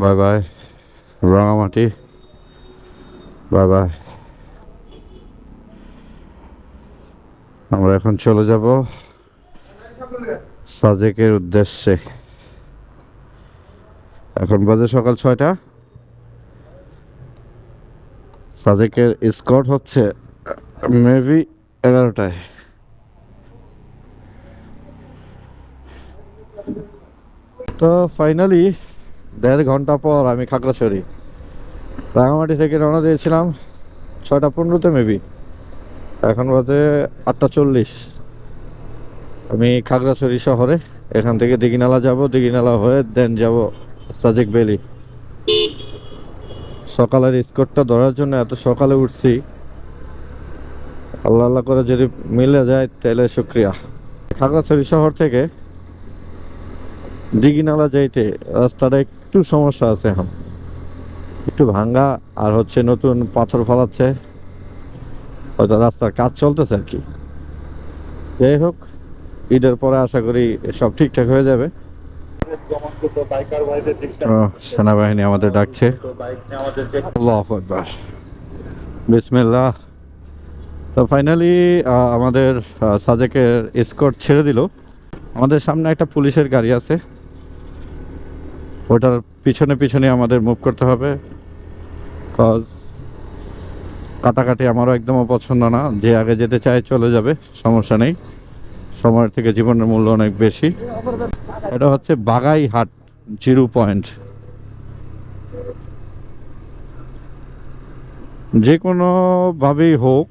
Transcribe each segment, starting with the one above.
Bye bye Rangamati, bye bye. আমরা এখন চলে যাব সাজেকের উদ্দেশ্যে। এখন বাজে সকাল 6টা। সাজেকের স্কট হচ্ছে মেবি 11টায়। তো ফাইনালি 1.5 ঘন্টা পর আমি খাগড়াছড়ি। রাঙামাটি থেকে রওনা দিয়েছিলাম 6টা 15-তে মেবি। এখন বাজে 8টা 40। আমি খাগড়াছড়ি শহরে, এখান থেকে দিঘিনালা যাব, দিঘিনালা হয়ে দেন যাব সাজেক ভ্যালি। সকালের স্কটটা ধরার জন্য এত সকালে উঠছি, আল্লাহ আল্লাহ করে যদি মিলে যায় তাহলে শুক্রিয়া। খাগড়াছড়ি শহর থেকে দিঘিনালা যাইতে রাস্তাটা একটু সমস্যা আছে, এখন একটু ভাঙ্গা, আর হচ্ছে নতুন পাথর ফেলাচ্ছে, হয়তো রাস্তার কাজ চলতেছে আর কি। যাই হোক, ঈদের পরে আশা করি সব ঠিকঠাক হয়ে যাবে। সেনাবাহিনী আমাদের ডাকছে। আল্লাহু আকবার, বিসমিল্লাহ। তো ফাইনালি আমাদের সাজেকের এসকর্ট ছেড়ে দিল। আমাদের সামনে একটা পুলিশের গাড়ি আছে, ওটার পিছনে পিছনে আমাদের মুভ করতে হবে। কজ কাটাকাটি আমারও একদমও পছন্দ না। যে আগে যেতে চায় চলে যাবে, সমস্যা নেই। সময়ের থেকে জীবনের মূল্য অনেক বেশি। এটা হচ্ছে বাগাইহাট 0 পয়েন্ট। যে কোনোভাবেই হোক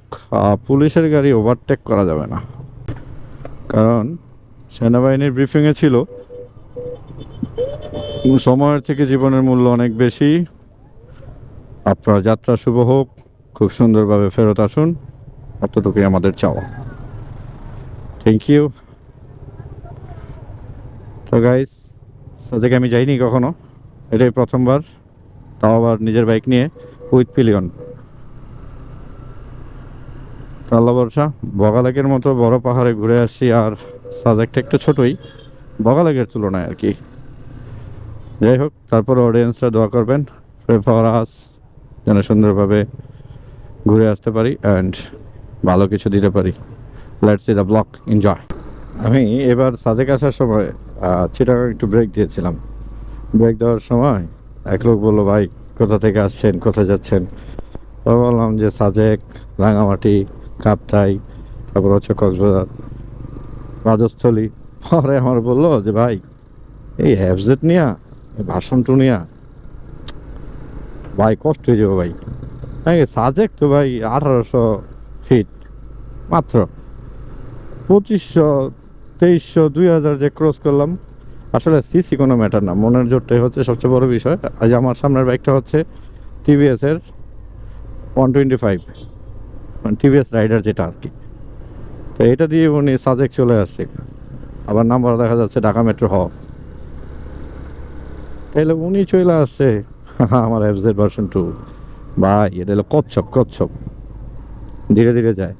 পুলিশের গাড়ি ওভারটেক করা যাবে না, কারণ সেনাবাহিনীর ব্রিফিংয়ে ছিল সময়ের থেকে জীবনের মূল্য অনেক বেশি। আপনার যাত্রা শুভ হোক, খুব সুন্দরভাবে ফেরত আসুন, এতটুকুই আমাদের চাওয়া। Thank you. তো গাইস, সাজেক আমি যাইনি কখনো, এটাই প্রথমবার, তাও আবার নিজের বাইক নিয়ে, উইথ পিলিয়ন। আল্লাহ ভরসা, বগালেকের মতো বড় পাহাড়ে ঘুরে আসছি, আর সাজেকটা একটু ছোটই বগালেকের তুলনায় আর কি। যাই হোক, তারপরে অডিয়েন্সরা দোয়া করবেন ফর আস, যেন সুন্দরভাবে ঘুরে আসতে পারি অ্যান্ড ভালো কিছু দিতে পারি। Let's see the blog, enjoy. আমি এবার সাজেক আসার সময় চিটাগাং একটু ব্রেক দিয়েছিলাম। ব্রেক দেওয়ার সময় এক লোক বললো, ভাই কোথা থেকে আসছেন, কোথায় যাচ্ছেন? তো বললাম যে সাজেক, রাঙামাটি, কাপ্তাই, তারপর হচ্ছে কক্সবাজার, রাজস্থলী। পরে আমার বললো যে ভাই, এই এফজেড নিয়া, ভার্সন 2 নিয়া ভাই কষ্ট হয়ে যাবে ভাই। সাজেক তো ভাই 1800 ফিট মাত্র, 2500 2300 2000 যে ক্রস করলাম। আসলে সিসি কোনো ম্যাটার না, মনের জোরটাই হচ্ছে সবচেয়ে বড় বিষয়। আজ আমার সামনের বাইকটা হচ্ছে টিভিএসের 125, মানে টিভিএস রাইডার যেটা আর কি। তো এটা দিয়ে উনি সাজেক চলে আসছে, আবার নাম্বার দেখা যাচ্ছে ঢাকা মেট্রো হ। তাইলে উনি চলে আসছে আমার এফজেড ভার্সন 2। ভাই এটা হলো কচ্ছপ, কচ্ছপ ধীরে ধীরে যায়।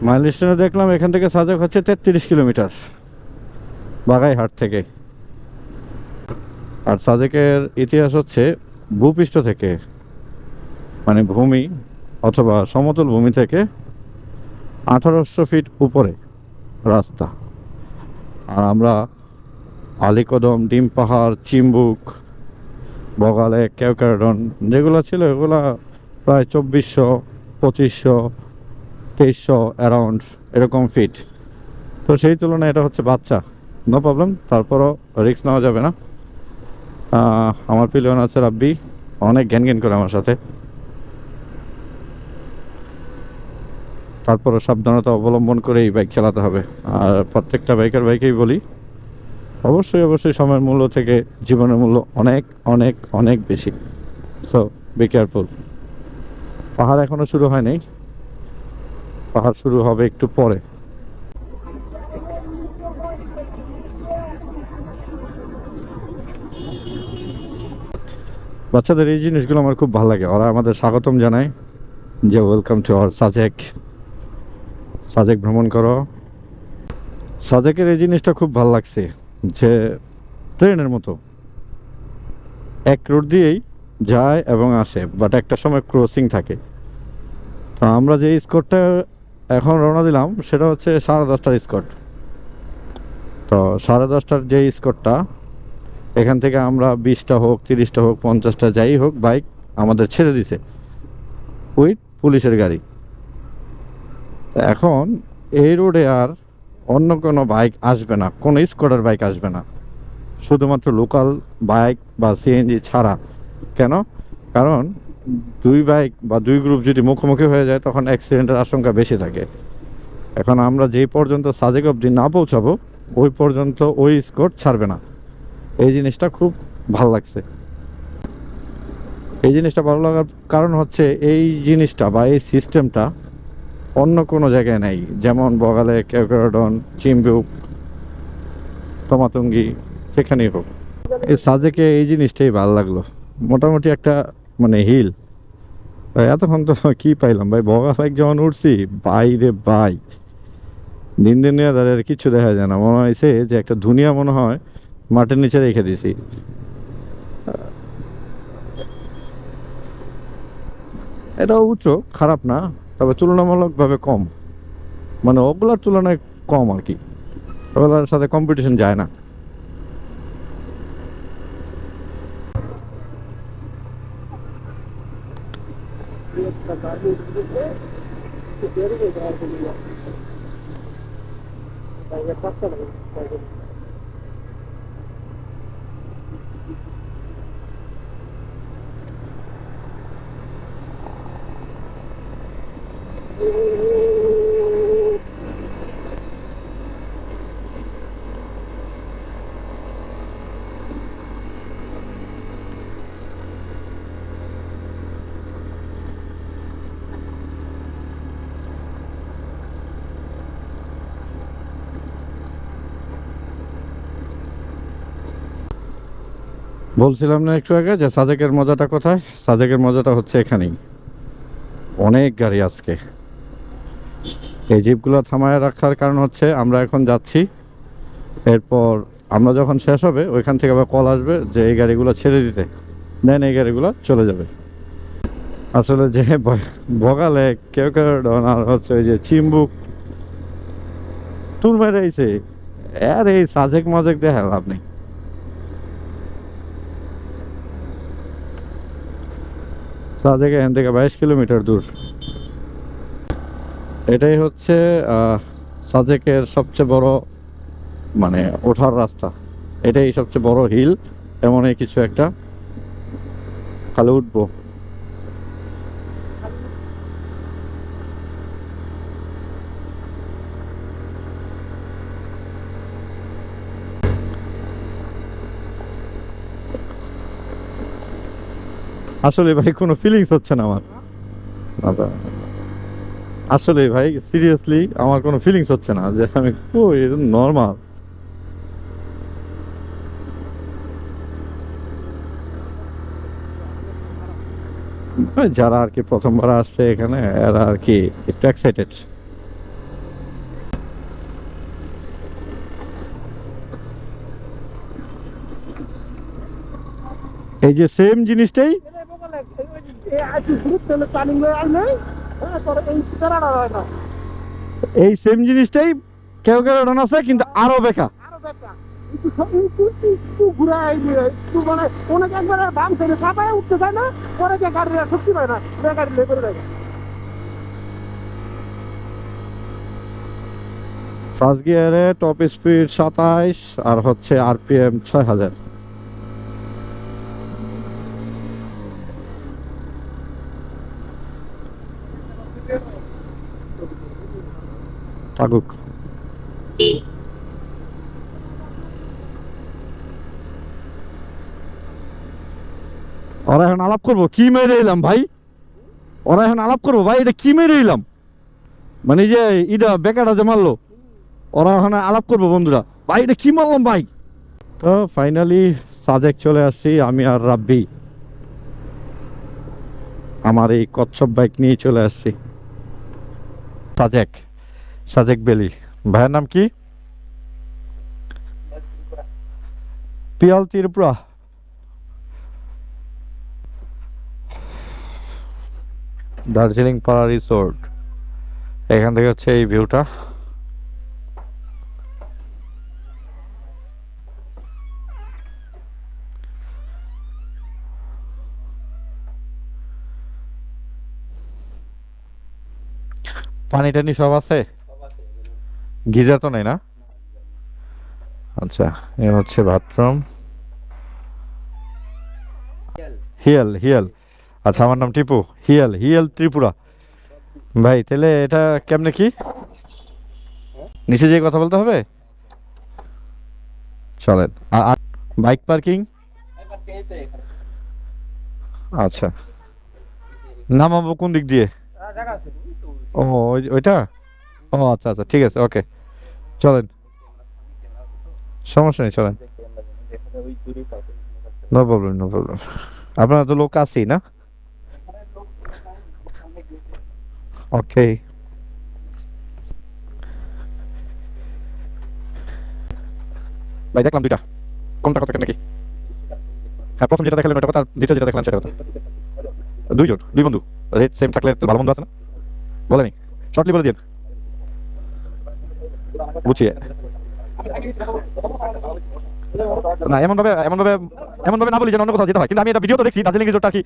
মাইল স্টেশনে দেখলাম এখান থেকে সাজেক হচ্ছে 33 কিলোমিটার, বাগাইহাট থেকে। আর সাজেকের ইতিহাস হচ্ছে ভূপৃষ্ঠ থেকে, মানে ভূমি অথবা সমতল ভূমি থেকে 1800 ফিট উপরে রাস্তা। আর আমরা আলীকদম, ডিম পাহাড়, চিম্বুক, বগালে, কেওক্যারডন যেগুলো ছিল, এগুলা প্রায় 2400 2500 2300 অ্যারাউন্ড এরকম ফিট। তো সেই তুলনায় এটা হচ্ছে বাচ্চা, নো প্রবলেম। তারপরও রিস্ক নেওয়া যাবে না। আমার পিলিয়ন আছে রাব্বি, অনেক জ্ঞান জ্ঞান করে আমার সাথে। তারপরও সাবধানতা অবলম্বন করেই বাইক চালাতে হবে। আর প্রত্যেকটা বাইকেই বলি, অবশ্যই অবশ্যই সময়ের মূল্য থেকে জীবনের মূল্য অনেক অনেক অনেক বেশি। So be careful. পাহাড় এখনো শুরু হয়নি, পাহাড় শুরু হবে একটু পরে। বাচ্চাদের এই জিনিসগুলো আমার খুব ভালো লাগে, ওরা আমাদের স্বাগতম জানায় যে welcome to our Sajek, Sajek ভ্রমণ করো। সাজেকের এই জিনিসটা খুব ভালো লাগছে যে ট্রেনের মতো এক রোড দিয়েই যায় এবং আসে, বাট একটা সময় ক্রসিং থাকে। তো আমরা যে স্কটটা এখন রওনা দিলাম সেটা হচ্ছে 10:30টার স্কট। তো 10:30টার যে স্কটটা, এখান থেকে আমরা 20টা হোক, 30টা হোক, 50টা যাই হোক বাইক আমাদের ছেড়ে দিছে উইথ পুলিশের গাড়ি। তো এখন এই রোডে আর অন্য কোনো বাইক আসবে না, কোনো স্কোডার বাইক আসবে না, শুধুমাত্র লোকাল বাইক বা সিএনজি ছাড়া। কেন? কারণ দুই বাইক বা দুই গ্রুপ যদি মুখোমুখি হয়ে যায় তখন অ্যাক্সিডেন্টের আশঙ্কা বেশি থাকে। এখন আমরা যেই পর্যন্ত সাজেক অবধি না পৌঁছাবো ওই পর্যন্ত ওই স্কোড ছাড়বে না। এই জিনিসটা খুব ভালো লাগছে। এই জিনিসটা ভালো লাগার কারণ হচ্ছে এই জিনিসটা বা এই সিস্টেমটা অন্য কোনো জায়গায় নাই। যেমন বগালে, কেওক্রাডন, চিম্বুক, তমাতঙ্গি, সেখানেই হোক, এই সাজেকে এই জিনিসটাই ভালো লাগলো। মোটামুটি একটা মানে হিল। এতক্ষণ তো কি পাইলাম ভাই, বগা বাইক যখন উঠছি, ভাই রে ভাই, দিন দিন নিয়ে দাঁড়িয়ে কিচ্ছু দেখা যায় না, মনে হয়েছে যে একটা দুনিয়া মনে হয় মাটির নিচে রেখে দিছি। এটাও উঁচু, খারাপ না, তবে তুলনামূলকভাবে কম, মানে ওগুলার তুলনায় কম আর কি, ওগুলার সাথে কম্পিটিশন যায় না। বলছিলাম না একটু আগে যে সাজেকের মজাটা কোথায়? সাজেকের মজাটা হচ্ছে এখানেই। অনেক গাড়ি আজকে। এই জিপগুলো থামায় রাখার কারণ হচ্ছে আমরা এখন যাচ্ছি, এরপর আমরা যখন শেষ হবে ওইখান থেকে আবার কল আসবে যে এই গাড়িগুলো ছেড়ে দিতে, দেন এই গাড়িগুলো চলে যাবে। আসলে যে বগালে কেউ কেউ আর হচ্ছে ওই যে চিম্বুক টুর মেরে আইছে, আর এই সাজেক মাজেক দেখা লাভ নেই। সাজেক এখান থেকে 22 কিলোমিটার দূর। এটাই হচ্ছে সাজেকের সবচেয়ে বড় মানে ওঠার রাস্তা। এটাই সবচেয়ে বড় হিল, এমনই কিছু একটা। খালি উঠবো। আসলে ভাই কোনো ফিলিংস হচ্ছে না আমার। আচ্ছা, আসলে ভাই সিরিয়াসলি আমার কোনো ফিলিংস হচ্ছে না যে আমি কই, নর্মাল। যারা আর কি প্রথমবার আসছে এখানে এরা আর কি একটু এক্সাইটেড। এই যে সেম জিনিসটাই, এই সেম জিনিসটাই কেউ কেউ রান আছে কিন্তু আরো বেকা। ফার্স্ট গিয়ারে টপ স্পিড 27 আর হচ্ছে আরপিএম 6000। থাকুক। ওরা এখন আলাপ করবো কি মেরে এলাম ভাই, ওরা এখন আলাপ করবো ভাই এটা কি মেরে এলাম, মানে এই যে ইটা বেকারটা যে মারলো, ওরা এখন আলাপ করবো বন্ধুরা, ভাই এটা কি মারলাম ভাই। তো ফাইনালি সাজেক চলে আসছি আমি আর রাব্বি, আমার এই কচ্ছপ বাইক নিয়ে চলে আসছি সাজেক, সাজেক ভ্যালি। ভাইয়ের নাম কি? পিয়াল ত্রিপুরা। দার্জিলিং পাড়া রিসোর্ট। এখান থেকে হচ্ছে এই ভিউটা। পানি টানি সব আছে, গিজার তো নেই না? আচ্ছা, এ হচ্ছে বাথরুম। হিয়াল হিয়াল। আচ্ছা, আমার নাম টিপু। হিয়াল হিয়াল ত্রিপুরা। ভাই তাহলে এটা কেমনে কি নিচে যেয়ে কথা বলতে হবে? চলেন। আর বাইক পার্কিং? আচ্ছা, নামাবো কোন দিক দিয়ে? ও ওইটা? ও আচ্ছা আচ্ছা, ঠিক আছে, ওকে, চলেন, সমস্যা নেই, চলেন। No problem, no problem. আপনারা তো লোক আছেই না? ওকে। ভাই দেখলাম দুইটা, কোনটা কত নাকি? হ্যাঁ, প্রথম যেটা দেখালেন ওটা কথা, আর দ্বিতীয় যেটা দেখলাম সেটা কথা। দুইজন, দুই বন্ধু। রেট সেম থাকলে তো ভালো বন্ধু আছে না? বলেনি, শর্টলি বলে দিন। বুঝছি। না, এমন ভাবে এমন ভাবে এমন ভাবে না বলি যেন অন্য কোথাও যেতে হয়, কিন্তু আমি এটা ভিডিও তো দেখছি দার্জিলিং রিসোর্টটা কি।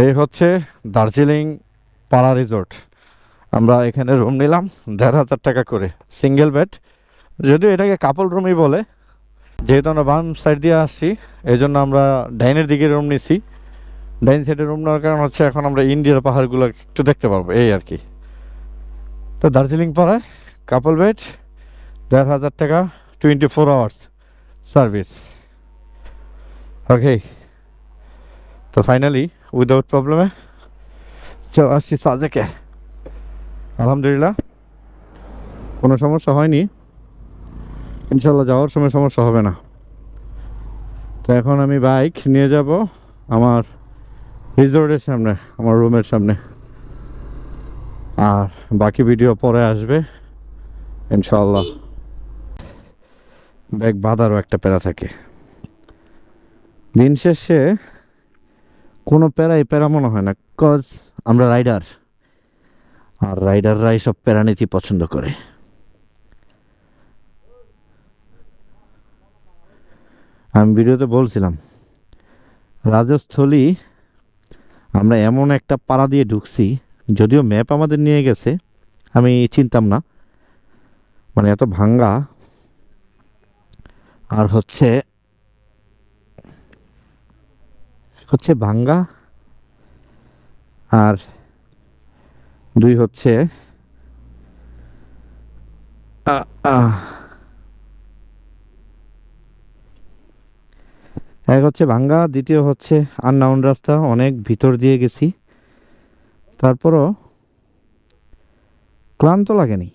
এই হচ্ছে দার্জিলিং পাড়া রিসোর্ট। আমরা এখানে রুম নিলাম ১,৫০০ টাকা করে, সিঙ্গেল বেড। যদিও এটাকে কাপল রুমই বলে, যেহেতু আমরা বাম সাইড দিয়ে আসছি এই জন্য আমরা ডাইনের দিকে রুম নিছি। ডাইন সাইডে রুম নেওয়ার কারণ হচ্ছে এখন আমরা ইন্ডিয়ার পাহাড়গুলো একটু দেখতে পারবো, এই আর কি। তো দার্জিলিং পাড়ায় কাপল বেড, ১,৫০০ টাকা, 24 আওয়ার্স সার্ভিস। ওকে, তো ফাইনালি উইদাউট প্রবলেমে চল আসছি সাজেকে। আলহামদুলিল্লাহ কোনো সমস্যা হয়নি, ইনশাল্লাহ যাওয়ার সময় সমস্যা হবে না। তো এখন আমি বাইক নিয়ে যাব আমার রিসোর্টের সামনে, আমার রুমের সামনে, আর বাকি ভিডিও পরে আসবে ইনশাল্লাহ। ব্যাগ বাঁধারও একটা প্যারা থাকে, দিন শেষে কোনো প্যারাই প্যারা মনে হয় না, কজ আমরা রাইডার, আর রাইডাররাই সব প্যারা নিতে পছন্দ করে। আমি ভিডিওতে বলছিলাম রাজস্থলী আমরা এমন একটা পাড়া দিয়ে ঢুকছি, যদিও ম্যাপ আমাদের নিয়ে গেছে, আমি চিনতাম না, মানে এত ভাঙ্গা। আর হচ্ছে হচ্ছে ভাঙ্গা, আর দুই হচ্ছে আ, আ, এক হচ্ছে ভাঙ্গা, দ্বিতীয় হচ্ছে আননাউন রাস্তা, অনেক ভিতর দিয়ে গেছি, তারপরও ক্লান্ত লাগেনি,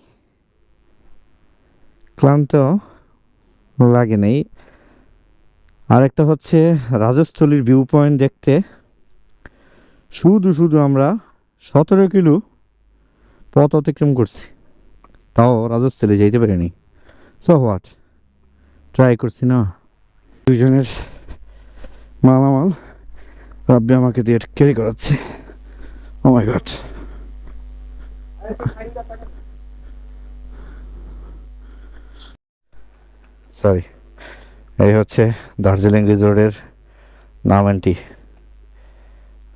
ক্লান্ত লাগেনি। আরেকটা হচ্ছে রাজস্থলীর ভিউ পয়েন্ট দেখতে শুধু শুধু আমরা ১৭ কিলো পথ অতিক্রম করছি, তাও রাজস্থলী যাইতে পারিনি। সো হোয়াট, ট্রাই করছি না। দুইজনের মালামাল রাব্বি আমাকে দিয়ে ক্যারি করাচ্ছে। ও মাই গড। সরি। এই হচ্ছে দার্জিলিং রিসোর্টের নাম এন্টি,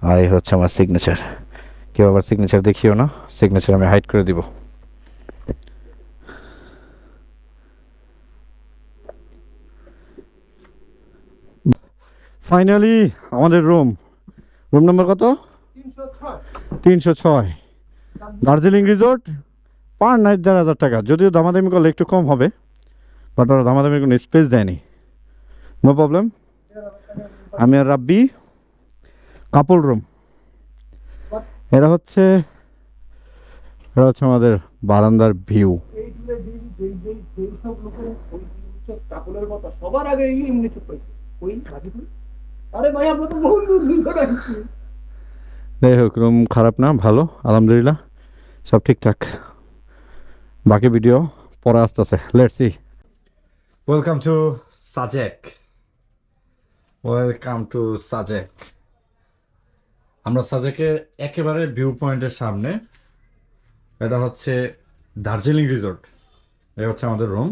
আর এই হচ্ছে আমার সিগনেচার। কেউ আবার সিগনেচার দেখিও না, সিগনেচার আমি হাইড করে দিব। ফাইনালি আমাদের রুম, রুম নাম্বার কত? ৩০৬, দার্জিলিং রিসোর্ট, পার নাইট ১,৫০০ টাকা। যদিও দামাদামি করলে একটু কম হবে, বাট ওরা দামাদামির কোনো স্পেস দেয়নি। No problem. আমি আর রাব্বি কাপল রুম। এটা হচ্ছে আমাদের বারান্দার ভিউ। সবার আগে এমনি চুপ পাইছে ওই গাজীপুর। আরে ভাই আমরা তো বহু দূর দূর করে আসছি। যাই হোক, রুম খারাপ না, ভালো, আলহামদুলিল্লাহ, সব ঠিকঠাক। বাকি ভিডিও পরে আসতেছে, let's see. Welcome to Sajek. Welcome to Sajek. আমরা সাজেকের একেবারে ভিউ পয়েন্টের সামনে। এটা হচ্ছে দার্জিলিং রিসোর্ট। এই হচ্ছে আমাদের রুম,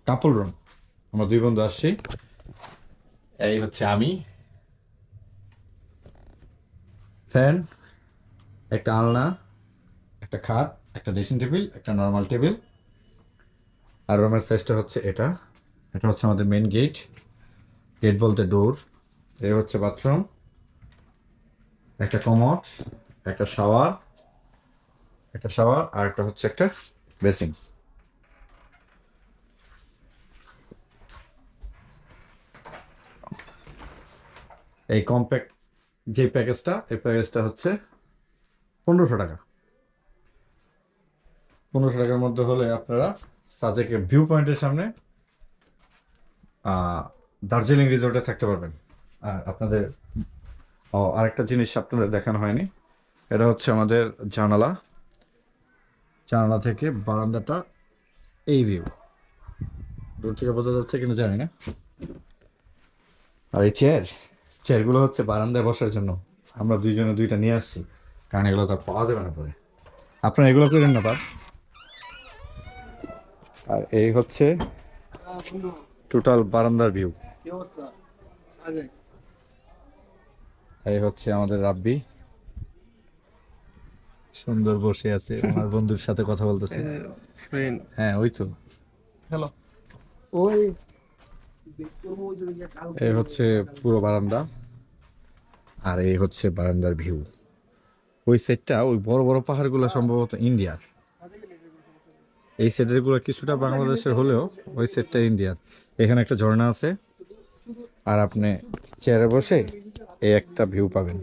কাপল রুম। আমরা দুই বন্ধু আসছি। এই হচ্ছে আমি, ফ্যান, একটা আলনা, একটা খাট, একটা ড্রেসিং টেবিল, একটা নর্মাল টেবিল। আর রুমের সাইজটা হচ্ছে এটা। এটা হচ্ছে আমাদের মেন গেট। গেট বলতে ডোর। এই হচ্ছে বাথরুম, একটা কমোড, একটা শাওয়ার, আর একটা হচ্ছে একটা বেসিন। এই কম্প্যাক্ট যে প্যাকেজটা, এই প্যাকেজটা হচ্ছে 1500 টাকা। 1500 টাকার মধ্যে হলে আপনারা সাজেকের ভিউ পয়েন্টের সামনে দার্জিলিং রিসোর্টে থাকতে পারবেন। আর আপনাদের আরেকটা জিনিস আপনাদের দেখানো হয়নি, এটা হচ্ছে আমাদের জানালা। জানালা থেকে বারান্দাটা এই ভিউ, দূর থেকে বোঝা যাচ্ছে কিনা জানি না। আর এই চেয়ারগুলো হচ্ছে বারান্দায় বসার জন্য। আমরা দুইজনে দুইটা নিয়ে আসছি, কারণ এগুলো তো আর পাওয়া যাবে না পরে। আপনারা এগুলো করেন না পার। আর এই হচ্ছে টোটাল বারান্দার ভিউ। এই হচ্ছে আমাদের রাব্বি, সুন্দর বসে আছে, আমার বন্ধুর সাথে কথা বলতেছে। হ্যাঁ ওই তো। হ্যালো। ওই এই হচ্ছে পুরো বারান্দা, আর এই হচ্ছে বারান্দার ভিউ। ওই সাইডটা, ওই বড় বড় পাহাড়গুলো সম্ভবত ইন্ডিয়ার। এই সাইডের গুলো কিছুটা বাংলাদেশের হলেও ওই সাইডটা ইন্ডিয়ার। এখানে একটা ঝর্ণা আছে, আর আপনি চেয়ারে বসে এই একটা ভিউ পাবেন,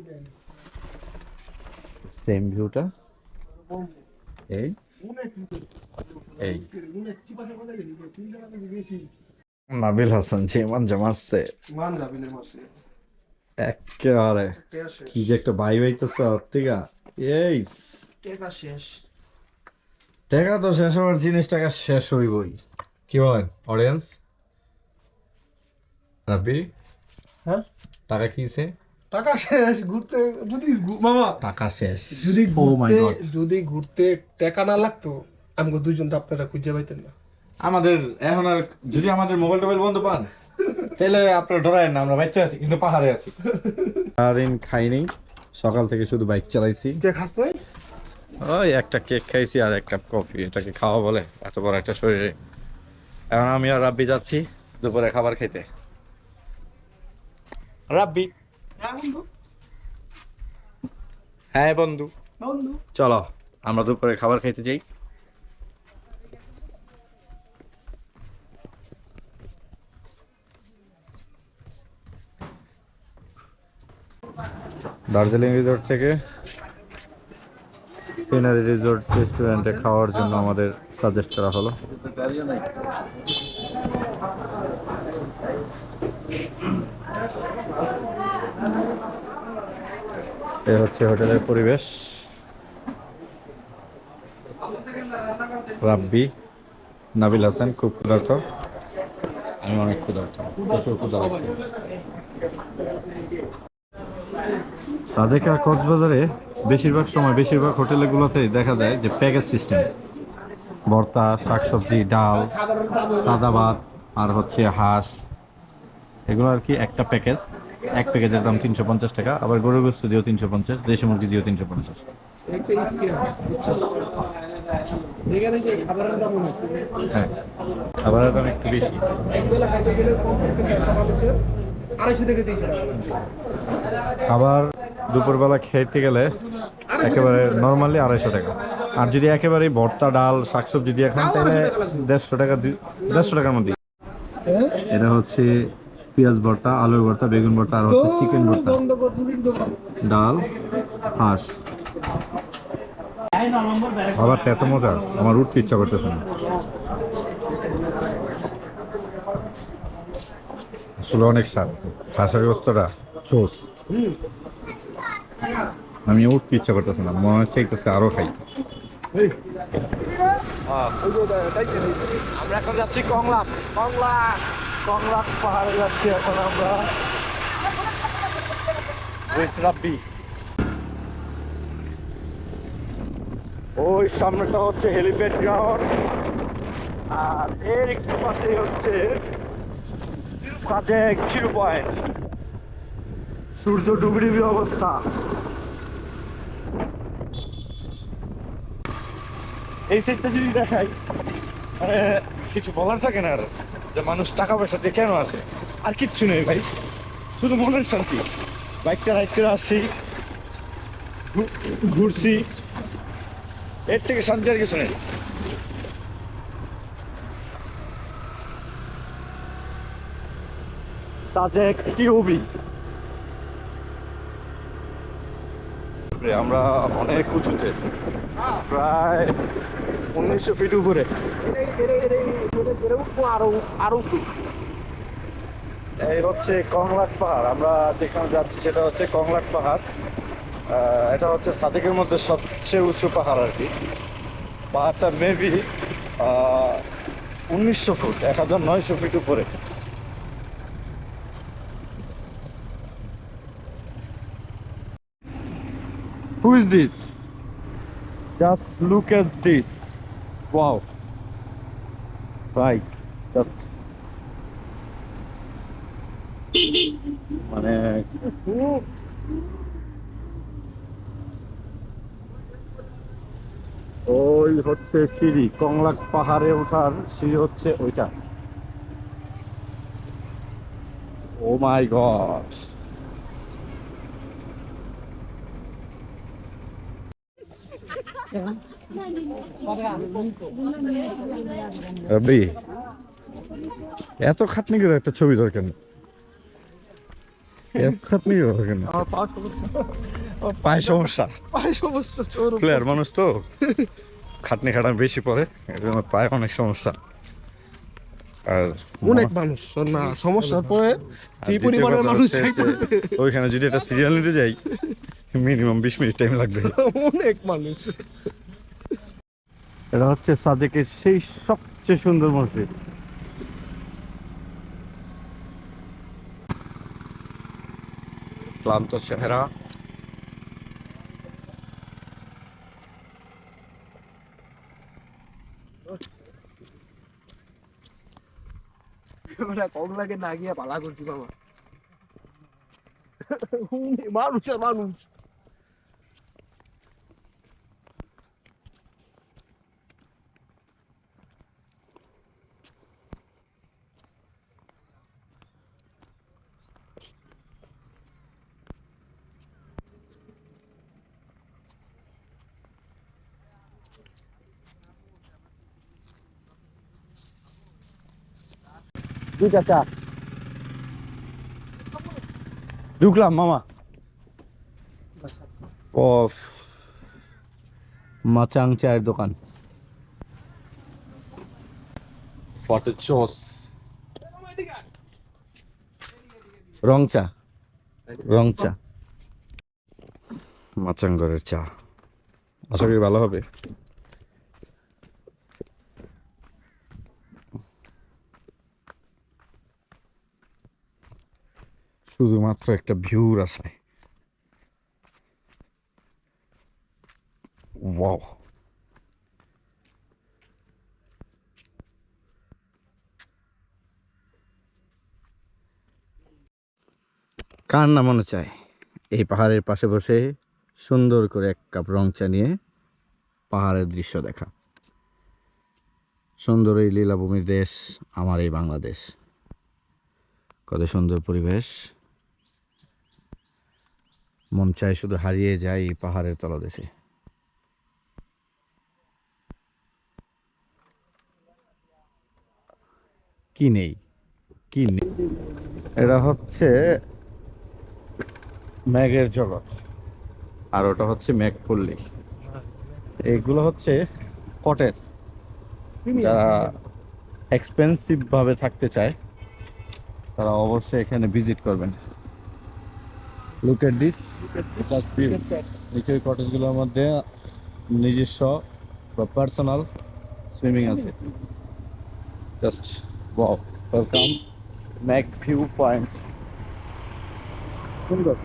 সেম ভিউটা। এই এই নাবিল হাসান যেমন জমাচ্ছে একেবারে, কি যে একটা বাই হইতেছে ওর থেকে। এই টাকা তো শেষ হওয়ার জিনিস, টাকা শেষ হইবই। কি বলেন অডিয়েন্স? রাব্বি, হ্যাঁ টাকা কিছে? টাকা শেষ ঘুরতে, যদি মামা টাকা শেষ। যদি Oh my ঘুরতে, God. যদি ঘুরতে টাকা না লাগতো, আমাকে দুইজনটা আপনারা খুঁজে পাইতেন না। আমাদের এখন আর যদি আমাদের মোবাইল টোবাইল বন্ধ পান, তাহলে আপনারা ডরায়েন না, আমরা বাচ্চা আছি কিন্তু পাহাড়ে আছি। সারাদিন খাইনি, সকাল থেকে শুধু বাইক চালাইছি। কে খাস নাই? ওই একটা কেক খাইছি আর এক কাপ কফি, এটাকে খাওয়া বলে এত বড় একটা শরীরে? এখন আমি আর রাব্বি যাচ্ছি দুপুরে খাবার খেতে। রাব্বি, হ্যাঁ বন্ধু, হ্যাঁ বন্ধু, বন্ধু। চলো আমরা দুপুরে খাবার খাইতে যাই। দার্জিলিং রিসোর্ট থেকে সিনারি রিসোর্ট রেস্টুরেন্টে খাওয়ার জন্য আমাদের সাজেস্ট করা হলো। এই হচ্ছে হোটেলের পরিবেশ। রাব্বি, নাবিল হাসান খুব ক্ষুধার্ত, আমি অনেক ক্ষুধার্ত, প্রচুর ক্ষুধা লাগছে। সাজেক আর কক্সবাজারে বেশিরভাগ সময় বেশিরভাগ হোটেলগুলোতে দেখা যায় যে প্যাকেজ সিস্টেম, ভর্তা, শাকসবজি, ডাল, সাদা ভাত আর হচ্ছে হাঁস, এগুলো আর কি একটা প্যাকেজ। এক প্যাকেজের দাম 350 টাকা, আবার গরুর গোস্ত দিয়েও 350, দেশি মুরগি দিয়েও 350। একটা স্ক্যাম, যেখানে যে খাবারের দাম অনেক, হ্যাঁ, খাবারের দাম একটু বেশি। একবেলা খাইতে গেলে কমপক্ষে 250 থেকে 300 টাকা। খাবার দুপুরবেলা খেতে গেলে একেবারে নর্মালি 250 টাকা, আর যদি একেবারে ভর্তা, ডাল, শাকসবজি দিয়ে খান তাহলে 150 টাকা, 150 টাকার মধ্যে। এটা হচ্ছে পেঁয়াজ ভর্তা, আলুর ভর্তা, বেগুন ভর্তা, আর হচ্ছে চিকেন ভর্তা, ডাল, হাঁস। আবার এত মজা, আমার উঠতে ইচ্ছা করতেছে না। আসলে অনেক স্বাদ, হাঁসের গোস্তটা চোস। আমি উঠতে ইচ্ছা করতেছে না, মনে হচ্ছে আরো খাই। ওই যে টাইটেন আমরা এখন যাচ্ছি কংলাক। কংলাক পাহাড়ে যাচ্ছি এখন আমরা with রাব্বি। ওই সামনেটা হচ্ছে হেলিপ্যাড গ্রাউন্ড, আর এর একটু পাশে হচ্ছে সাজেক জিরো পয়েন্ট। সূর্য ডুবডুবি অবস্থা। এই সাইডটা যদি দেখাই, মানে কিছু বলার থাকে না আর, যে মানুষ টাকা পয়সা দিয়ে কেন আসে, আর কিচ্ছু নেই ভাই, শুধু মনের শান্তি। বাইকটা রাইড করে আসছি, ঘুরছি, এর থেকে শান্তি আর কিছু নেই। সাজেক টিউবি। আমরা অনেক উঁচুতে, প্রায় 1900 ফিট উপরে। আরো এই হচ্ছে কংলাক পাহাড়। আমরা যেখানে যাচ্ছি সেটা হচ্ছে কংলাক পাহাড়। এটা হচ্ছে সাজেকের মধ্যে সবচেয়ে উঁচু পাহাড় আর কি। পাহাড়টা মেবি 1900 ফুট, 1900 ফিট উপরে। Who is this? Just look at this. Wow. Right. Just মানে ওই হচ্ছে সিঁড়ি, কংলাক পাহাড়ে ওঠার সিঁড়ি হচ্ছে ওইটা। ও মাই গড। রবি, এত খাটনি করে একটা ছবি দরকার নেই। এত খাটনি করে দরকার নেই। পায়ে সমস্যা, প্লেয়ার মানুষ তো খাটনি খাটানি বেশি পড়ে, এর জন্য পায়ে অনেক সমস্যা। আর অনেক মানুষ না সমস্যার পরে এই পরিমাণের মানুষ চাইতেছে। ওইখানে যদি একটা সিরিয়াল নিতে যাই মিনিমাম 20 মিনিট টাইম লাগবে। অনেক মানুষ। এটা হচ্ছে সাজেকের সেই সবচেয়ে সুন্দর মসজিদ। ক্লান্ত চেহারা, কম লাগে না গিয়ে পালা করছি বাবা। মানুষ আর মানুষ। দুইটা চা ঢুকলাম মামা। ও মাচাং চায়ের দোকান, ফটো চোস, রং চা, রং চা, মাচাঙ্গরের চা। আশা করি ভালো হবে। শুধুমাত্র একটা ভিউর আশায়। ওয়াও, কার না মনে চায় এই পাহাড়ের পাশে বসে সুন্দর করে এক কাপ রং চা নিয়ে পাহাড়ের দৃশ্য দেখা। সুন্দর এই লীলাভূমির দেশ আমার এই বাংলাদেশ। কত সুন্দর পরিবেশ, মন চায় শুধু হারিয়ে যায় এই পাহাড়ের তলদেশে। কি নেই, কি নেই। এটা হচ্ছে মেঘের জগৎ, আর ওটা হচ্ছে মেঘপল্লী। এইগুলো হচ্ছে কটেজ, যারা এক্সপেন্সিভ ভাবে থাকতে চায় তারা অবশ্যই এখানে ভিজিট করবেন। লুক এট দিস, নিচের কটেজগুলোর মধ্যে নিজস্ব বা পার্সোনাল সুইমিং আছে just wow welcome Mac view point সুন্দর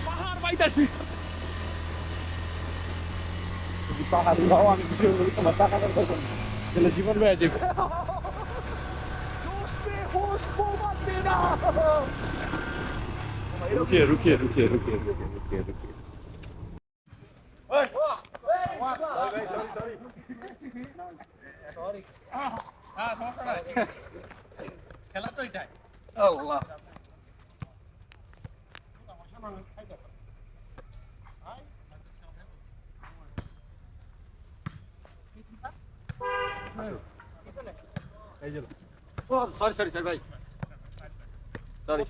পাহাড় পাইতাছি পাহাড় যাও আমি ভিডিও করি তোমার টাকাটার কথা তাহলে জীবন বেড়ে যাবে रुकिए रुकिए रुकिए रुकिए रुकिए रुकिए খেলা তো এটাই আল্লাহ এই যে ও সরি সরি সরি ভাই সরি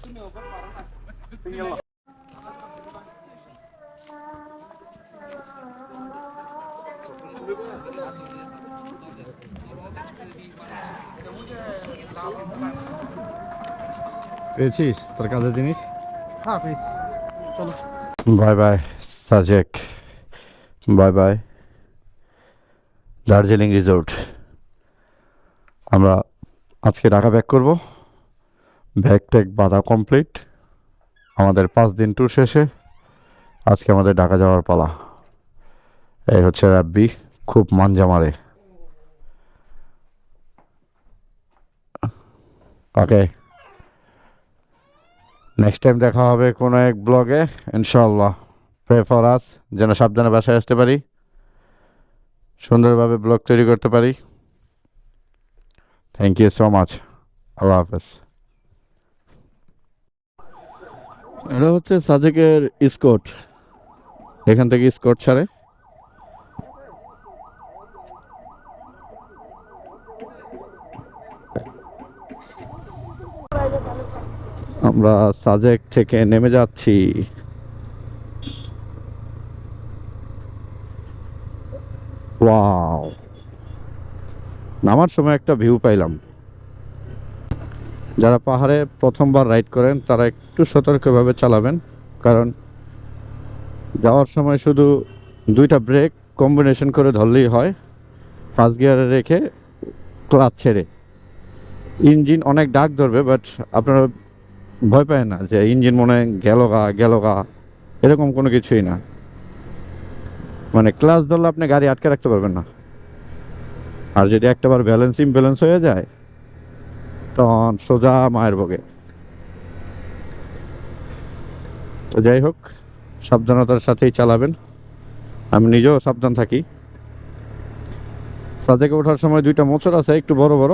পেয়েছিস তোর কাজের জিনিস হ্যাঁ প্লিজ চলো bye bye Sajek bye bye Darjeeling resort আমরা আজকে ঢাকা ব্যাক করব ব্যাগ ট্যাগ বাঁধা কমপ্লিট আমাদের 5 দিন ট্যুর শেষে আজকে আমাদের ঢাকা যাওয়ার পালা এই হচ্ছে রাব্বি খুব মাঞ্জা মারে ওকে নেক্সট টাইম দেখা হবে কোনো এক ব্লগে ইনশাআল্লাহ প্রে ফর আস যেন সাবধানে বাসায় আসতে পারি সুন্দরভাবে ব্লগ তৈরি করতে পারি থ্যাংক ইউ সো মাচ আল্লাহ হাফেজ এটা হচ্ছে সাজেকের স্কট এখান থেকে স্কট ছাড়ে আমরা সাজেক থেকে নেমে যাচ্ছি ওয়াও নামার সময় একটা ভিউ পাইলাম যারা পাহাড়ে প্রথমবার রাইড করেন তারা একটু সতর্কভাবে চালাবেন কারণ যাওয়ার সময় শুধু 2টা ব্রেক কম্বিনেশন করে ধরলেই হয় ফার্স্ট গিয়ারে রেখে ক্লাচ ছেড়ে ইঞ্জিন অনেক ডাক ধরবে বাট আপনারা ভয় পায় না যে ইঞ্জিন মনে হয় গেল গা এরকম কোনো কিছুই না মানে ক্লাচ ধরলে আপনি গাড়ি আটকে রাখতে পারবেন না আর যদি একটাবার ব্যালেন্স হয়ে যায় তখন সোজা মায়ের বগে তো যাই হোক সাবধানতার সাথেই চালাবেন আমি নিজেও সাবধান থাকি সাজেকে ওঠার সময় 2টা মোচড় আছে একটু বড় বড়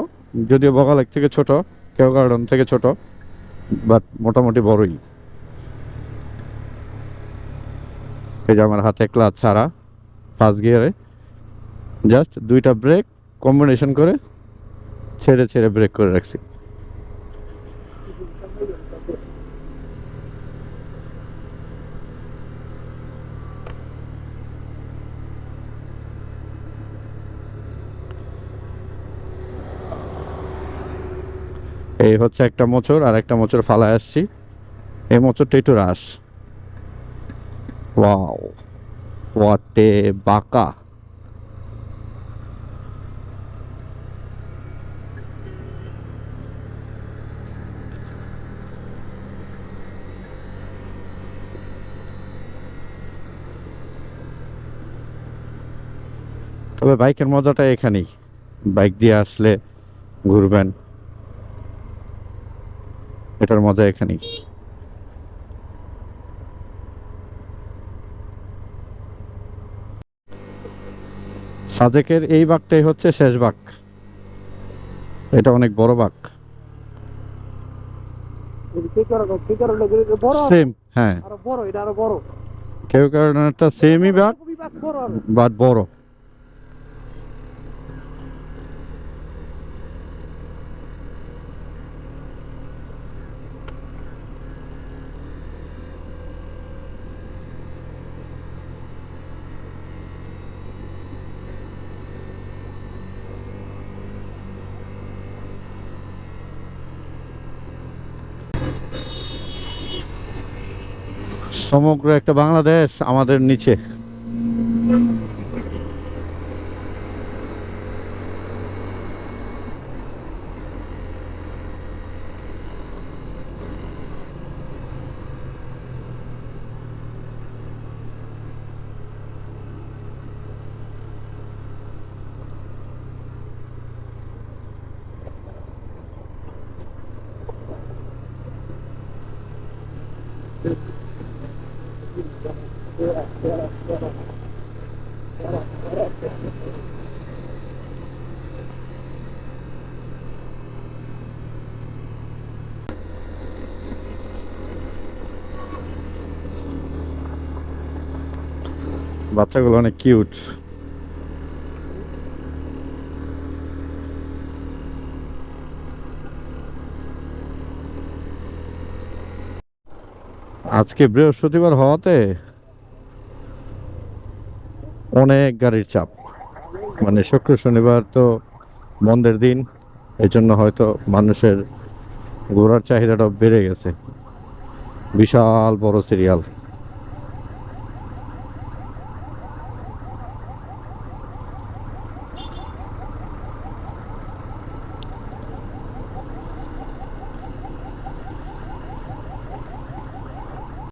যদিও বগালেক থেকে ছোট কেউ গার্ডেন থেকে ছোট বাট মোটামুটি বড়ই এই যে আমার হাতে ক্লাচ ছাড়া ফার্স্ট গিয়ারে জাস্ট 2টা ব্রেক কম্বিনেশন করে ছেড়ে ছেড়ে ব্রেক করে রাখছি এই হচ্ছে একটা মোচড় আর একটা মোচড় ফালায় আসছি এই মোচড়টা একটু রাস ওয়াও হোয়াট এ বাঁকা তবে বাইকের মজাটা এখানেই বাইক দিয়ে আসলে ঘুরবেন এটার মজা এখানেই সাজেকের এই বাঁকটাই হচ্ছে শেষ বাঁক এটা অনেক বড় বাঁক সেম হ্যাঁ আরো বড় এটা আরো বড় কেউ কারণটা সেমই বাঁক বড় আরো বাট বড় সমগ্র একটা বাংলাদেশ আমাদের নিচে। বাচ্চাগুলো অনেক কিউট। আজকে বৃহস্পতিবার হওয়াতে অনেক গাড়ির চাপ। মানে শুক্র শনিবার তো বন্ধের দিন, এই জন্য হয়তো মানুষের ঘোরার চাহিদাটাও বেড়ে গেছে। বিশাল বড় সিরিয়াল।